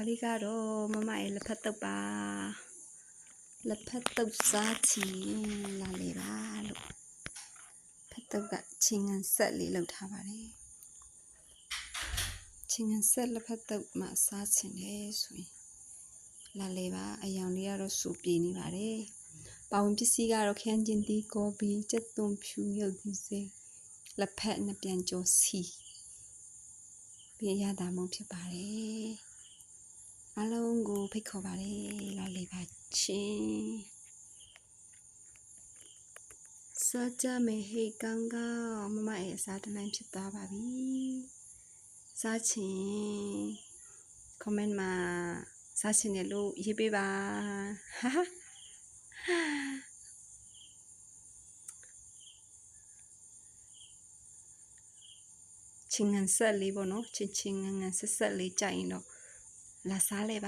လေးကတော့မမရဲ့လက်ဖက်တုပ်ပါလက်ဖက်တုပ်စားချင်လာလေပါလို့ဖက်တုပ်ကချင်းငံဆက်လေးလောက်ထားပါတယ်ချင်းငံဆက်လက်ဖက်တုပ်မှစားချင်တယ်ဆိုရင်လာလေပါအယောင်လေးကတော့စူပြေနေပါတယ်ပေါင်ပစ္စည်းကတော့ခရမ်းကျင်သီးကော်ပီကြက်သွန်ဖြူရုပ်သီးစိလက်ဖက်နှစ်ပြန်ကျော်စီပြရတာမုံဖြစ်ပါတယ်အားလုံးကိုဖိတ်ခေါ်ပါတယ်လာလေပါချင်းစားကြမယ်ဟေးကောင်းကောင်းမမရဲ့အစားတနိုင်ဖြစ်သွားပါပြီစားချင် comment မှာစားချင်တယ်လို့ရေးပေးပါဟာဟာချင်းငံဆက်လေးပေါ့နော်ချင်းချင်းငံဆက်ဆက်လေးကြိုက်ရင်တော့လာစားလေပါ